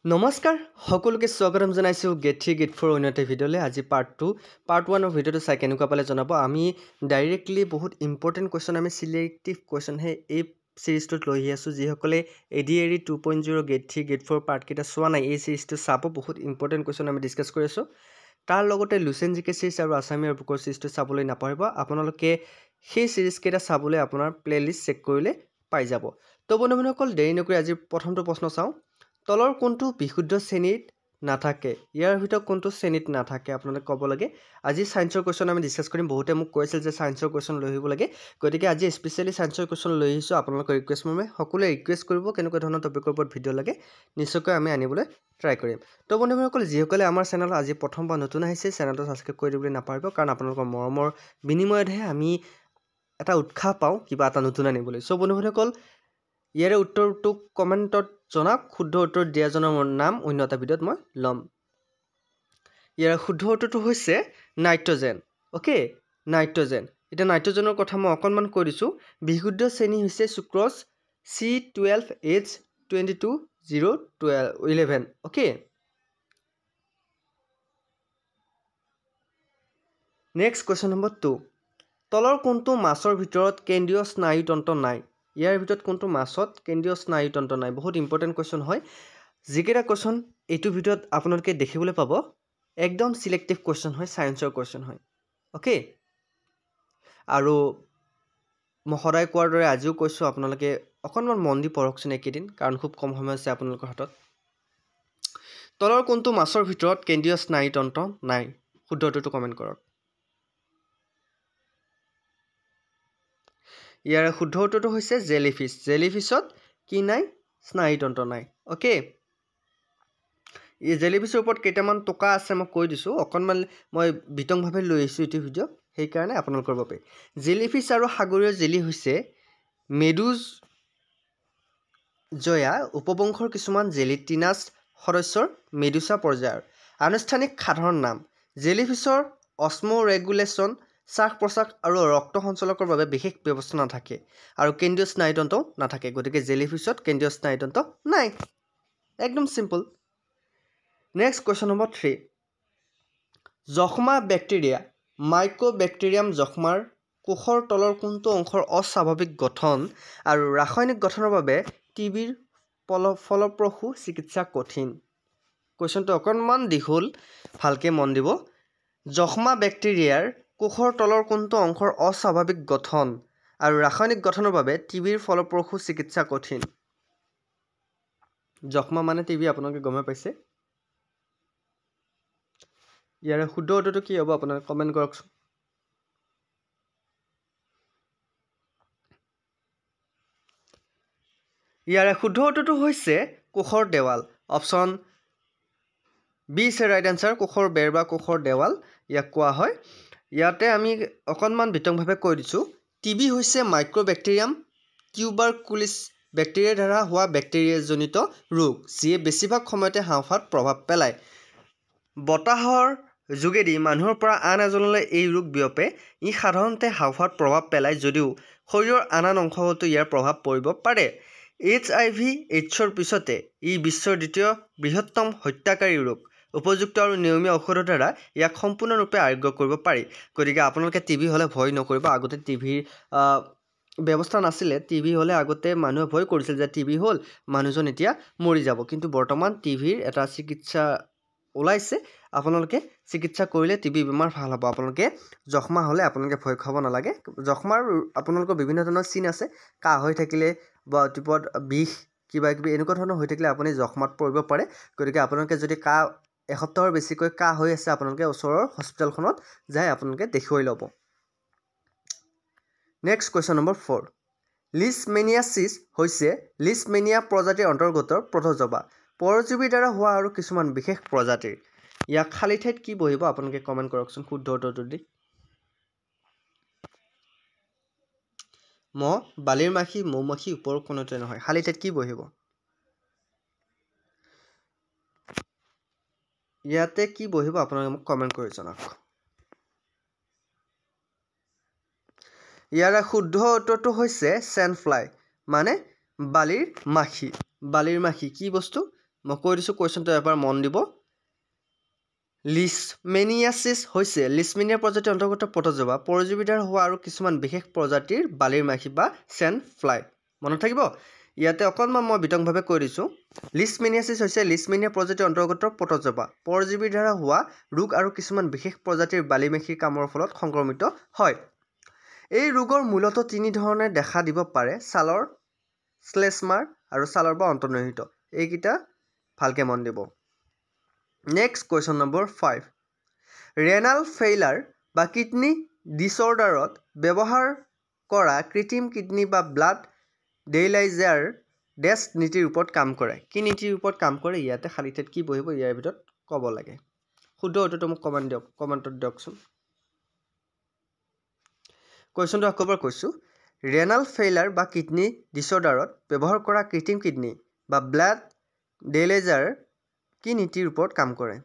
নমস্কাৰ সকলোকে স্বাগতম জনাইছো গেট 3 গেট 4 অন্যতে ভিডিঅ'লে আজি পাৰ্ট 1 অফ ভিডিঅ'টো চাই কেনেকুৱা পালে জনাব আমি ডাইৰেক্টলি বহুত ইম্পৰ্টেণ্ট কোৱেশ্চন আমি সিলেক্টিভ কোৱেশ্চন হে এই সিৰিজটোত লৈ আছো যিসকলে এডিএৰি 2.0 গেট 3 গেট 4 পাৰ্ট কেইটা চোৱা নাই এই সিৰিজটো চাব বহুত ইম্পৰ্টেণ্ট কোৱেশ্চন আমি ডিসকাস কৰি আছো তাৰ লগতে লুচেন জিকে সিৰিজ আৰু আসামীৰ বুকৰ সিৰিজটো চাবলৈ নাপাহৰিব আপোনালোকে সেই সিৰিজ কেইটা চাবলৈ আপোনাৰ প্লেলিষ্ট চেক কৰিলে পাই যাব তো বন্ধুসকল দেৰি নকৰি আজি প্ৰথমটো প্ৰশ্ন চাওঁ তলৰ কোনটো বিশুদ্ধ শ্ৰেণীত নাথাকে ইয়াৰ ভিতৰত কোনটো শ্ৰেণীত নাথাকে আপোনালোকে ক'ব লাগে আজি সায়েন্সৰ কোৱেশ্চন আমি ডিসকাস কৰিম বহুতে মোক কৈছিল যে সায়েন্সৰ কোৱেশ্চন লৈ আহিব লাগে গতিকে আজি স্পেশালি সায়েন্সৰ কোৱেশ্চন লৈ আহিছো আপোনালোকৰ ৰিকুৱেষ্ট মৰ্মে সকলোৱে ৰিকুৱেষ্ট কৰিব কেনেকুৱা ধৰণৰ টপিকৰ ওপৰত ভিডিঅ' লাগে নিশ্চয়কৈ আমি আনিবলৈ ট্ৰাই কৰিম তো বন্ধুসকল যিসকলে আমাৰ চেনেল আজি প্ৰথমবাৰ নতুন আহিছে চেনেলটো সাবস্ক্ৰাইব কৰি দিবলৈ নাপাহৰিব কাৰণ আপোনালোকৰ মৰমৰ বিনিময়তহে আমি এটা উৎসাহ পাওঁ কিবা এটা নতুন আনিবলৈ সো বন্ধুসকল ইয়াৰে উত্তৰটো কমেন্টত জনাওক শুদ্ধ উত্তৰ দিয়াজনৰ নাম অন্য এটা ভিডিঅ'ত মই লম ইয়াৰ শুদ্ধ উত্তৰটো হৈছে নাইট্ৰজেন ওকে নাইট্ৰজেন এটা নাইট্ৰজেনৰ কথা মই অকনমান কৈ দিছো বিশুদ্ধ শ্ৰেণী হৈছে সুক্ৰজ C12H22O11 okay next question number 2 তলৰ কোনটো মাছৰ ভিতৰত কেন্দ্ৰীয় স্নায়ুতন্ত্ৰ নাই ইয়াৰ ভিতৰত কোনটো মাছত কেন্দ্ৰীয় স্নায়ুতন্ত্ৰ নাই বহুত ইম্পৰ্টেন্ট কোৱেশ্চন হয় যিকেইটা কোৱেশ্চন এইটো ভিডিঅ'ত আপোনালোকে দেখিবলৈ পাব একদম সিলেক্টিভ কোৱেশ্চন হয় সায়েন্সৰ কোৱেশ্চন হয় ওকে আৰু মহৰাই কোৱাৰ দৰে আজিও কৈছো আপোনালোকে অকনমান মন দি পঢ়কচোন একেদিন কাৰণ খুব কম সময় আছে আপোনালোকৰ হাতত তলৰ কোনটো মাছৰ ভিতৰত কেন্দ্ৰীয় স্নায়ুতন্ত্ৰ নাই শুদ্ধ উত্তৰটো কমেন্ট কৰক ইয়াৰ শুদ্ধ উত্তৰটো হৈছে জেলিফিশ জেলিফিশত কি নাই স্নায়ুতন্ত্ৰ নাই ওকে এই জেলিফিশৰ ওপৰত কেইটামান টকা আছে মই কৈ দিছো অকনমান মই বিতংভাৱে লৈ আহিছো এই ভিডিঅ' সেই কাৰণে আপোনালোকৰ বাবে জেলিফিশ আৰু সাগৰীয় জেলি হৈছে মেডুজ জয়া উপবংশৰ কিছুমান জেলিটিনাছ সদস্যৰ মেডুসা পৰ্যায়ৰ আনুষ্ঠানিক সাধাৰণ নাম জেলিফিশৰ অস্মো ৰেগুলেশন শ্বাস প্ৰশ্বাস আৰু ৰক্ত সঞ্চালকৰ বাবে বিশেষ ব্যৱস্থা নাথাকে আৰু কেন্দ্ৰীয় স্নায়ুতন্ত্ৰ নাথাকে গতিকে জেলিফিশত কেন্দ্ৰীয় স্নায়ুতন্ত্ৰ নাই একদম সিম্পল নেক্সট কোৱেশ্চন নম্বৰ 3 যক্ষ্মা ব্যাক্টেৰিয়া মাইকোব্যাক্টেৰিয়াম যক্ষ্মাৰ কোষৰ তলৰ কোনটো অংশৰ অস্বাভাৱিক গঠন আৰু ৰাসায়নিক গঠনৰ বাবে টিবিৰ ফলপ্ৰসূ চিকিৎসা কঠিন কোৱেশ্চনটো অকনমান দীঘল ভালকে মন দিব যক্ষ্মা ব্যাক্টেৰিয়াৰ কোষৰ তলৰ কোনটো অংশৰ অস্বাভাৱিক গঠন আৰু ৰাসায়নিক গঠনৰ বাবে টিবিৰ ফলপ্ৰসূ চিকিৎসা কঠিন যক্ষ্মা মানে টিবি আপোনালোকে গমে পাইছে ইয়াৰ শুদ্ধ উত্তৰটো কি হ'ব আপোনালোকে কমেন্ট কৰকচোন ইয়াৰ শুদ্ধ উত্তৰটো হৈছে কোষৰ দেৱাল অপচন বি ইজ ৰাইট আনসাৰ কোষৰ বেৰ বা কোষৰ দেৱাল ইয়াক কোৱা হয় ইয়াতে আমি অকনমান বিতংভাৱে কৈ দিছো টিবি হৈছে মাইক্ৰোব্যাক্টেৰিয়াম টিউবাৰকুলিছ ব্যাক্টেৰিয়া দ্বাৰা হোৱা ব্যাক্টেৰিয়াজনিত ৰোগ যিয়ে বেছিভাগ সময়তে হাঁওফাঁওত প্ৰভাৱ পেলায় বতাহৰ যোগেদি মানুহৰ পৰা আন এজনলৈ এই ৰোগ বিয়পে ই সাধাৰণতে হাঁওফাঁওত প্ৰভাৱ পেলায় যদিও শৰীৰৰ আন অংশতো ইয়াৰ প্ৰভাৱ পৰিব পাৰে HIV এইডছৰ পিছতে ই বিশ্বৰ দ্বিতীয় বৃহত্তম হত্যাকাৰী ৰোগ উপযুক্ত আৰু নিয়মীয়া ঔষধৰ দ্বাৰা ইয়াক সম্পূৰ্ণৰূপে আৰোগ্য কৰিব পাৰি গতিকে আপোনালোকে টিবি হলে ভয় নকৰিব আগতে টিবিৰ ব্যৱস্থা নাছিলে টিবি হলে আগতে মানুহে ভয় কৰিছিল যে টিবি হল মানুহজন এতিয়া মৰি যাব কিন্তু বৰ্তমান টিবিৰ এটা চিকিৎসা ওলাইছে আপোনালোকে চিকিৎসা কৰিলে টিবি বেমাৰ ভাল হ'ব আপোনালোকে যক্ষ্মা হলে আপোনালোকে ভয় খাব নালাগে যক্ষ্মাৰ আপোনালোকৰ বিভিন্ন ধৰণৰ চিন আছে কাহ হৈ থাকিলে বা টিপত বিষ কিবা কিবি এনেকুৱা ধৰণৰ হৈ থাকিলে আপুনি যক্ষ্মাত পৰিব পাৰে গতিকে আপোনালোকে যদি কাহ এসপ্তাহৰ বেছিকৈ কাহ হৈ আছে আপোনালোকে ওচৰৰ হস্পিটেলখনত যাই আপোনালোকে দেখুৱাই ল'ব নেক্সট কোৱেশ্চন নম্বৰ 4 লিছমেনিয়াছিছ হৈছে লিছমেনিয়া প্ৰজাতিৰ অন্তৰ্গত প্ৰটোজোৱা পৰজীৱীৰ দ্বাৰা হোৱা আৰু কিছুমান বিশেষ প্ৰজাতিৰ ইয়াক খালি ঠাইত কি বহিব আপোনালোকে কমেন্ট কৰকচোন শুদ্ধ উত্তৰটো দি বালিৰ মাখি মৌমাখি ওপৰ কোনোতে নহয় খালি ঠাইত কি বহিব ইয়াতে কি বহিব আপোনালোকে মোক কমেন্ট কৰি জনাওক ইয়াৰ শুদ্ধ উত্তৰটো হৈছে স্যান্ডফ্লাই মানে বালিৰ মাখি কি বস্তু মই কৈ দিছোঁ কুৱেশ্যনটো এবাৰ মন দিব লিছমেনিয়াছিছ হৈছে লিছমেনিয়া প্ৰজাতিৰ অন্তৰ্গত প্ৰটোজোৱা পৰজীৱীৰ দ্বাৰা হোৱা আৰু কিছুমান বিশেষ প্ৰজাতিৰ বালিৰ মাখি বা চেণ্ড ফ্লাই মনত থাকিব ইয়াতে অকণমান মই বিতংভাৱে কৈ দিছোঁ লিছমেনিয়াছিছ হৈছে লিছমেনিয়া প্ৰজাতিৰ অন্তৰ্গত প্ৰটোজোৱা পৰজীৱীৰ দ্বাৰা হোৱা ৰোগ আৰু কিছুমান বিশেষ প্ৰজাতিৰ বালি মাখিৰ কামৰ ফলত সংক্ৰমিত হয় এই ৰোগৰ মূলতঃ তিনি ধৰণে দেখা দিব পাৰে ছালৰ শ্লেষ্মাৰ আৰু ছালৰ বা অন্তৰ্নিহিত এইকেইটা ভালকৈ মন দিব next question number 5 renal failure বা কিডনী ডিছঅৰ্ডাৰত ব্যৱহাৰ কৰা কৃত্ৰিম কিডনী বা ব্লাড ডেইলাইজাৰ ডেছ নীতিৰ ওপৰত কাম কৰে কি নীতিৰ ওপৰত কাম কৰে ইয়াতে খালী ঠাইত কি বহিব ইয়াৰ ভিতৰত ক'ব লাগে শুদ্ধ উত্তৰটো মোক কমেণ্টত দিয়কচোন কুৱেশ্যনটো আকৌ এবাৰ কৈছোঁ ৰেনাল ফেইলাৰ বা কিডনী ডিছঅৰ্ডাৰত ব্যৱহাৰ কৰা কৃত্ৰিম কিডনী বা ব্লাড ডেইলাইজাৰ কি নীতিৰ ওপৰত কাম কৰে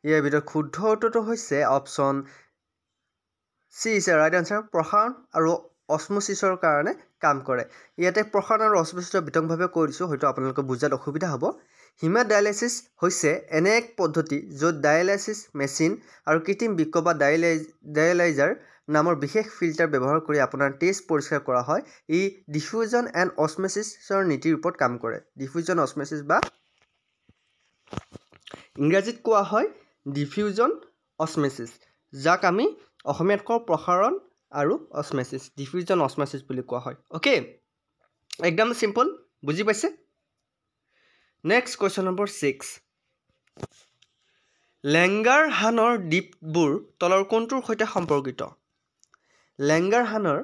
ইয়াৰ ভিতৰত শুদ্ধ উত্তৰটো হৈছে option C is a right answer প্ৰসাৰণ আৰু অছমোচিছৰ কাৰণে কাম কৰে ইয়াতে প্ৰসাৰণ আৰু অছমোচিছৰ বিতংভাৱে কৈ দিছোঁ হয়তো আপোনালোকে বুজাত অসুবিধা হ'ব হিমাডায়ালাইচিছ হৈছে এনে এক পদ্ধতি য'ত ডায়ালাইচিছ মেচিন আৰু কৃত্ৰিম বৃক্ক বা ডায়ালাইজাৰ নামৰ বিশেষ ফিল্টাৰ ব্যৱহাৰ কৰি আপোনাৰ তেজ পৰিষ্কাৰ কৰা হয় ই ডিফিউজন এণ্ড অছমোচিছৰ নীতিৰ ওপৰত কাম কৰে ডিফিউজন অছমোচিছ বা ইংৰাজীত কোৱা হয় ডিফিউজন অছমোচিছ যাক আমি অসমীয়াত কওঁ প্ৰসাৰণ আৰু অছমোচিছ ডিফিউজন অছমোচিছ বুলি কোৱা হয় অ'কে একদম চিম্পল বুজি পাইছে নেক্সট কুৱেশ্যন নম্বৰ 6 লেংগাৰহানৰ দ্বীপবোৰ তলৰ কোনটোৰ সৈতে সম্পৰ্কিত লেংগাৰহানৰ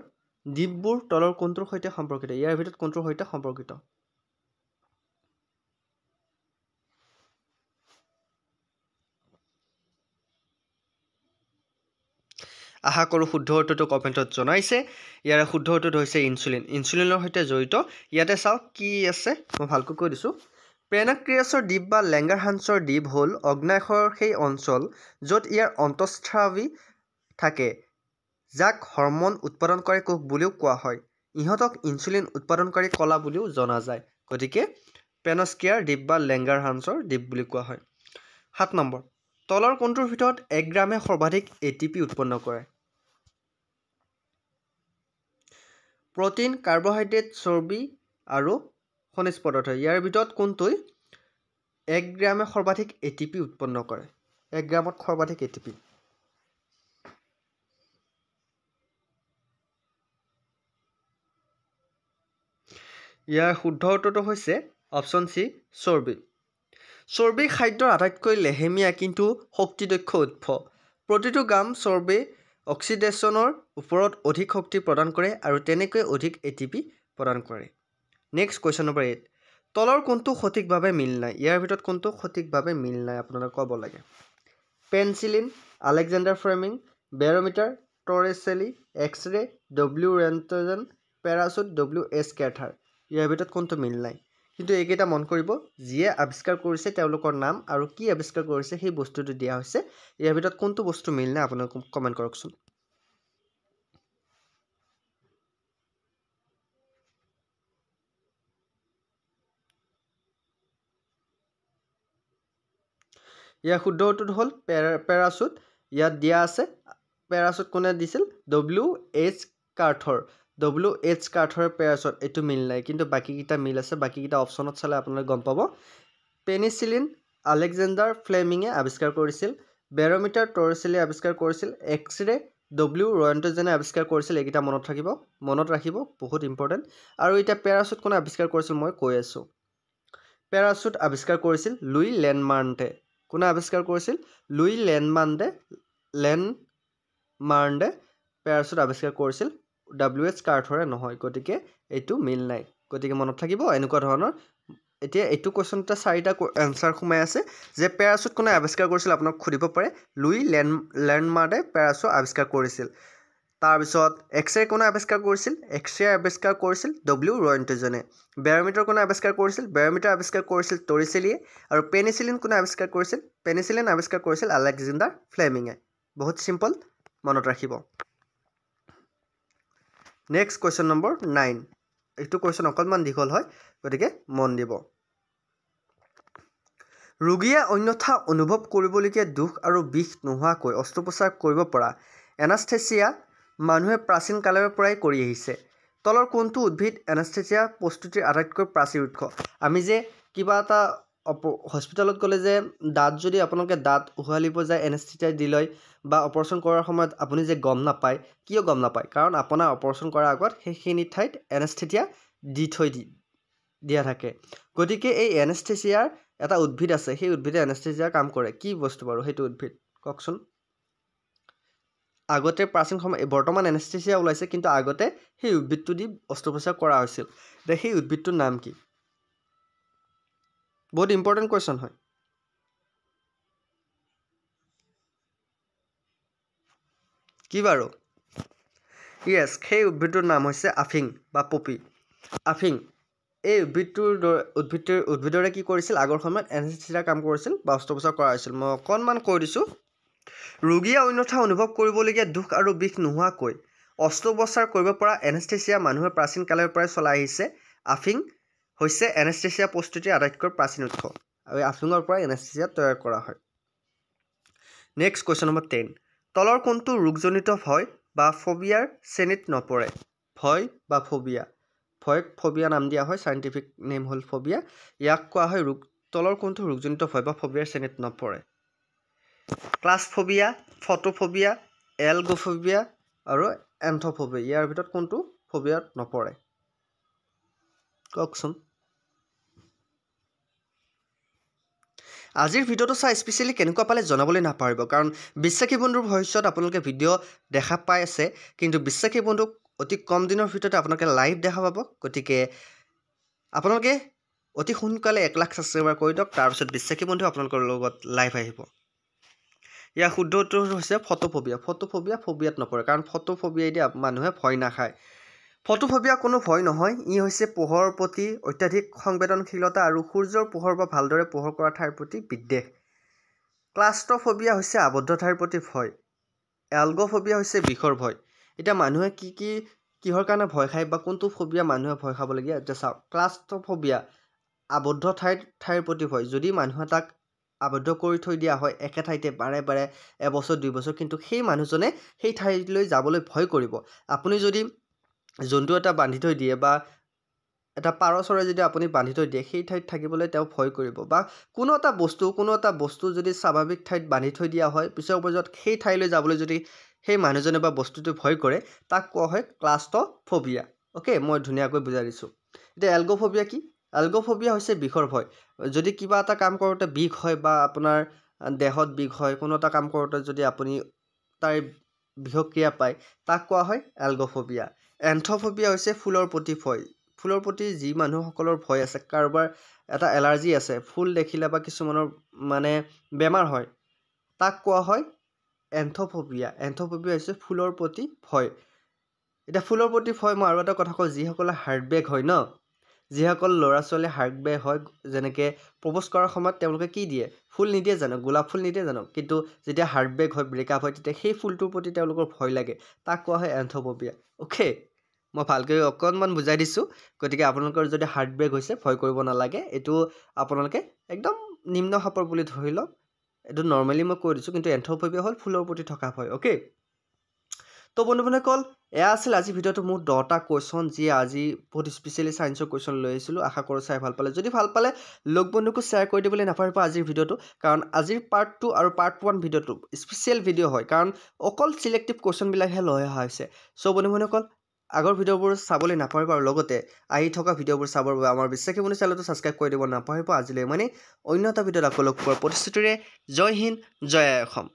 দ্বীপবোৰ তলৰ কোনটোৰ সৈতে সম্পৰ্কিত ইয়াৰ ভিতৰত কোনটোৰ সৈতে সম্পৰ্কিত আশা কৰোঁ শুদ্ধ উত্তৰটো কমেণ্টত জনাইছে ইয়াৰ শুদ্ধ উত্তৰটো হৈছে ইনচুলিনৰ সৈতে জড়িত ইয়াতে চাওক কি আছে মই ভালকৈ কৈ দিছোঁ পেনাক্ৰিয়াছৰ দ্বীপ বা লেংগাৰহানছৰ দ্বীপ হ'ল অগ্নাশয়ৰ সেই অঞ্চল য'ত ইয়াৰ অন্তঃস্ৰাৱী থাকে যাক হৰম'ন উৎপাদনকাৰী কোষ বুলিও কোৱা হয় ইহঁতক ইনচুলিন উৎপাদনকাৰী কলা বুলিও জনা যায় গতিকে পেনস্কিয়াৰ দ্বীপ বা লেংগাৰহানছৰ দ্বীপ বুলি কোৱা হয় 7 নম্বৰ তলৰ কোনটোৰ ভিতৰত 1 গ্ৰামে সৰ্বাধিক ATP উৎপন্ন কৰে প্ৰটিন কাৰ্বহাইড্ৰেট চৰ্বি আৰু খনিজ পদাৰ্থ ইয়াৰ ভিতৰত কোনটোই 1 গ্ৰামে সৰ্বাধিক ATP উৎপন্ন কৰে 1 গ্ৰামত সৰ্বাধিক ATP ইয়াৰ শুদ্ধ উত্তৰটো হৈছে অপশ্যন চি চৰ্বি খাদ্যৰ আটাইতকৈ লেহেমীয়া কিন্তু শক্তিদক্ষ উৎস প্ৰতিটো গ্ৰাম চৰ্বি অক্সিডেশ্যনৰ ওপৰত অধিক শক্তি প্ৰদান কৰে আৰু তেনেকৈ অধিক ATP প্ৰদান কৰে নেক্সট কুৱেশ্যন নম্বৰ 8 তলৰ কোনটো সঠিকভাৱে মিল নাই ইয়াৰ ভিতৰত কোনটো সঠিকভাৱে মিল নাই আপোনালোকে ক'ব লাগে penicillin Alexander Fleming barometer Torricelli X-ray W Roentgen parachute WS কেথাৰ ইয়াৰ ভিতৰত কোনটো মিল নাই কিন্তু এইকেইটা মন কৰিব যিয়ে আৱিষ্কাৰ কৰিছে তেওঁলোকৰ নাম আৰু কি আৱিষ্কাৰ কৰিছে সেই বস্তুটো দিয়া হৈছে ইয়াৰ ভিতৰত কোনটো বস্তু মিল নাই আপোনালোকে কমেণ্ট কৰকচোন ইয়াৰ শুদ্ধ উত্তৰটো হ'ল পেৰাচুট ইয়াত দিয়া আছে পেৰাচুট কোনে দিছিল WH কাৰ্থৰে পেৰাচুট এইটো মিল নাই কিন্তু বাকীকেইটা মিল আছে বাকীকেইটা অপশ্যনত চালে আপোনালোকে গম পাব পেনিচিলিন আলেকজেণ্ডাৰ ফ্লেমিঙে আৱিষ্কাৰ কৰিছিল বেৰমিটাৰ টৰেছেলি আৱিষ্কাৰ কৰিছিল এক্স-ৰে W ৰয়েণ্টজেনে আৱিষ্কাৰ কৰিছিল এইকেইটা মনত ৰাখিব বহুত ইম্পৰ্টেণ্ট আৰু এতিয়া পেৰাচুট কোনে আৱিষ্কাৰ কৰিছিল মই কৈ আছোঁ পেৰাচুট আৱিষ্কাৰ কৰিছিল লুই লেনমাৰ্ণ্টে কোনে আৱিষ্কাৰ কৰিছিল লুই লেনমাৰ্ণ্ডে পেৰাচুট আৱিষ্কাৰ কৰিছিল WH কাৰ্থৰে নহয় গতিকে এইটো মিল নাই গতিকে মনত থাকিব এনেকুৱা ধৰণৰ এতিয়া এইটো কুৱেশ্যনতে 4টা এনচাৰ সোমাই আছে যে পেৰাচুট কোনে আৱিষ্কাৰ কৰিছিল আপোনাক সুধিব পাৰে লুই লেনমাৰ্ণ্ডে পেৰাচুট আৱিষ্কাৰ কৰিছিল তাৰপিছত এক্স-ৰে কোনে আৱিষ্কাৰ কৰিছিল এক্স-ৰে আৱিষ্কাৰ কৰিছিল W ৰয়েণ্টজেনে বেৰমিটাৰ কোনে আৱিষ্কাৰ কৰিছিল বেৰমিটাৰ আৱিষ্কাৰ কৰিছিল টৰেছেলিয়ে আৰু পেনিচিলিন কোনে আৱিষ্কাৰ কৰিছিল পেনিচিলিন আৱিষ্কাৰ কৰিছিল আলেকজেণ্ডাৰ ফ্লেমিঙে বহুত চিম্পল মনত ৰাখিব নেক্সট কুৱেশ্যন নম্বৰ 9 এইটো কুৱেশ্যন অকণমান দীঘল হয় গতিকে মন দিব ৰোগীয়ে অন্যথা অনুভৱ কৰিবলগীয়া দুখ আৰু বিষ নোহোৱাকৈ অস্ত্ৰোপচাৰ কৰিব পৰা এনাস্থেচিয়া মানুহে প্ৰাচীন কালৰ পৰাই কৰি আহিছে তলৰ কোনটো উদ্ভিদ এনাস্থেচিয়া প্ৰস্তুতিৰ আটাইতকৈ প্ৰাচীন উৎস আমি যে কিবা এটা হস্পিটেলত গ'লে যে দাঁত যদি আপোনালোকে দাঁত উহালিব যায় এনাস্থেচিয়া দি লয় বা অপাৰেশ্যন কৰাৰ সময়ত আপুনি যে গম নাপায় কিয় গম নাপায় কাৰণ আপোনাৰ অপাৰেশ্যন কৰাৰ আগত সেইখিনি ঠাইত এনাস্থেচিয়া দি থৈ দিয়া থাকে গতিকে এই এনাস্থেচিয়াৰ এটা উদ্ভিদ আছে সেই উদ্ভিদে এনাস্থেচিয়াৰ কাম কৰে কি বস্তু বাৰু সেইটো উদ্ভিদ কওকচোন আগতে প্ৰাচীন সময় বৰ্তমান এনাস্থেচিয়া ওলাইছে কিন্তু আগতে সেই উদ্ভিদটো দি অস্ত্ৰোপচাৰ কৰা হৈছিল সেই উদ্ভিদটোৰ নাম কি বহুত ইম্পৰ্টেণ্ট কুৱেশ্যন হয় কি বাৰু ইয়েছ সেই উদ্ভিদটোৰ নাম হৈছে আফিং বা পপি আফিং এই উদ্ভিদৰে কি কৰিছিল আগৰ সময়ত এনাস্থেচিয়াৰ কাম কৰিছিল বা অস্ত্ৰোপচাৰ কৰা হৈছিল মই অকণমান কৈ দিছোঁ ৰোগীয়ে অন্যথা অনুভৱ কৰিবলগীয়া দুখ আৰু বিষ নোহোৱাকৈ অস্ত্ৰোপচাৰ কৰিব পৰা এনাস্থেচিয়া মানুহে প্ৰাচীন কালৰ পৰাই চলাই আহিছে আফিং হৈছে এনাস্থেচিয়া প্ৰস্তুতিৰ আটাইতকৈ প্ৰাচীন উৎস আৰু আফিঙৰ পৰা এনাস্থেচিয়া তৈয়াৰ কৰা হয় নেক্সট কুৱেশ্যন নম্বৰ 10 তলৰ কোনটো ৰোগজনিত ভয় বা ফবিয়াৰ শ্ৰেণীত নপৰে ভয় বা ফবিয়া ভয়ক ফবিয়া নাম দিয়া হয় সাইণ্টিফিক নেম হ'ল ফবিয়া ইয়াক কোৱা হয় তলৰ কোনটো ৰোগজনিত ভয় বা ফবিয়াৰ শ্ৰেণীত নপৰে ক্লাছফবিয়া ফটোফবিয়া এলগোফবিয়া আৰু এন্থোফবিয়া ইয়াৰ ভিতৰত কোনটো ফবিয়াত নপৰে কওকচোন আজিৰ ভিডিঅ'টো চাই স্পেচিয়েলি কেনেকুৱা পালে জনাবলৈ নাপাহৰিব কাৰণ বিশ্বাসী বন্ধুৰ ভৱিষ্যত আপোনালোকে ভিডিঅ' দেখা পাই আছে কিন্তু বিশ্বাসী বন্ধুক অতি কম দিনৰ ভিতৰতে আপোনালোকে লাইভ দেখা পাব গতিকে আপোনালোকে অতি সোনকালে 1 লাখ ছাবস্ক্ৰাইবাৰ কৰি দিয়ক তাৰপিছত বিশ্বাসী বন্ধু আপোনালোকৰ লগত লাইভ আহিব ইয়াৰ শুদ্ধ উত্তৰ হৈছে ফটোফবিয়া ফবিয়াত নপৰে কাৰণ ফটোফবিয়াইদি মানুহে ভয় নাখায় ফটোফবিয়া কোনো ভয় নহয় ই হৈছে পোহৰৰ প্ৰতি অত্যাধিক সংবেদনশীলতা আৰু সূৰ্যৰ পোহৰ বা ভালদৰে পোহৰ কৰা ঠাইৰ প্ৰতি বিদ্বেষ ক্লাষ্ট্ৰফবিয়া হৈছে আবদ্ধ ঠাইৰ প্ৰতি ভয় এলগোফবিয়া হৈছে বিষৰ ভয় এতিয়া মানুহে কিহৰ কাৰণে ভয় খায় বা কোনটো ফবিয়া মানুহে ভয় খাবলগীয়া এতিয়া চাওক ক্লাষ্ট্ৰফবিয়া আবদ্ধ ঠাইৰ প্ৰতি ভয় যদি মানুহে তাক আবদ্ধ কৰি থৈ দিয়া হয় একে ঠাইতে বাৰে বাৰে এবছৰ 2 বছৰ কিন্তু সেই মানুহজনে সেই ঠাইলৈ যাবলৈ ভয় কৰিব আপুনি যদি জন্তু এটা বান্ধি থৈ দিয়ে বা এটা পাৰ চৰাই যদি আপুনি বান্ধি থৈ দিয়ে সেই ঠাইত থাকিবলৈ তেওঁ ভয় কৰিব বা কোনো এটা বস্তু যদি স্বাভাৱিক ঠাইত বান্ধি থৈ দিয়া হয় পিছৰ পৰ্যায়ত সেই ঠাইলৈ যাবলৈ যদি সেই মানুহজনে বা বস্তুটো ভয় কৰে তাক কোৱা হয় ক্লাষ্ট্ৰফবিয়া ওকে মই ধুনীয়াকৈ বুজাই দিছোঁ এতিয়া এলগোফবিয়া কি এলগোফবিয়া হৈছে বিষৰ ভয় যদি কিবা এটা কাম কৰোঁতে বিষ হয় বা আপোনাৰ দেহত বিষ হয় কোনো এটা কাম কৰোঁতে যদি আপুনি তাৰ বিষক্ৰিয়া পায় তাক কোৱা হয় এলগোফবিয়া এন্থোফবিয়া হৈছে ফুলৰ প্ৰতি ভয় ফুলৰ প্ৰতি যি মানুহসকলৰ ভয় আছে কাৰোবাৰ এটা এলাৰ্জি আছে ফুল দেখিলে বা কিছুমানৰ মানে বেমাৰ হয় তাক কোৱা হয় এন্থোফবিয়া হৈছে ফুলৰ প্ৰতি ভয় এতিয়া ফুলৰ প্ৰতি ভয় মই আৰু এটা কথা কওঁ যিসকলৰ হাৰ্টব্ৰেক হয় ন যিসকল ল'ৰা ছোৱালী হাৰ্টব্ৰেক হয় যেনেকৈ প্ৰপ'জ কৰাৰ সময়ত তেওঁলোকে কি দিয়ে ফুল নিদিয়ে জানো গোলাপ ফুল নিদিয়ে জানো কিন্তু যেতিয়া হাৰ্টব্ৰেক হয় ব্ৰেকআপ হয় তেতিয়া সেই ফুলটোৰ প্ৰতি তেওঁলোকৰ ভয় লাগে তাক কোৱা হয় এন্থোফবিয়া ওকে মই ভালকৈ অকণমান বুজাই দিছোঁ গতিকে আপোনালোকৰ যদি হাৰ্টব্ৰেক হৈছে ভয় কৰিব নালাগে এইটো আপোনালোকে একদম নিম্ন খাপৰ বুলি ধৰি লওক এইটো নৰ্মেলি মই কৈ দিছোঁ কিন্তু এন্থোফবিয়া হ'ল ফুলৰ প্ৰতি থকা ভয় ওকে তো বন্ধুসকল এয়া আছিল আজি ভিডিঅ'টো মোৰ 10টা কুৱেশ্যন যি আজি বহুত স্পেচিয়েলি ছায়েন্সৰ কুৱেশ্যন লৈ আহিছিলোঁ আশা কৰোঁ চাই ভাল পালে যদি ভাল পালে লগ বন্ধুকো শ্বেয়াৰ কৰি দিবলৈ নাপাহৰিব আজিৰ ভিডিঅ'টো কাৰণ আজিৰ পাৰ্ট 2 আৰু পাৰ্ট 1 ভিডিঅ'টো স্পেচিয়েল ভিডিঅ' হয় কাৰণ অকল চিলেক্টিভ কুৱেশ্যনবিলাকহে লৈ অহা হৈছে চ' বন্ধুসকল আগৰ ভিডিঅ'বোৰ চাবলৈ নাপাহৰিব আৰু লগতে আহি থকা ভিডিঅ'বোৰ চাবৰ বাবে আমাৰ বিশ্বাসী বন্ধু চেনেলটো ছাবস্ক্ৰাইব কৰি দিব নাপাহৰিব আজিলৈ মানে অন্য এটা ভিডিঅ'ত আকৌ লগ পোৱাৰ প্ৰতিশ্ৰুতিৰে জয় হিন্দ জয় অসম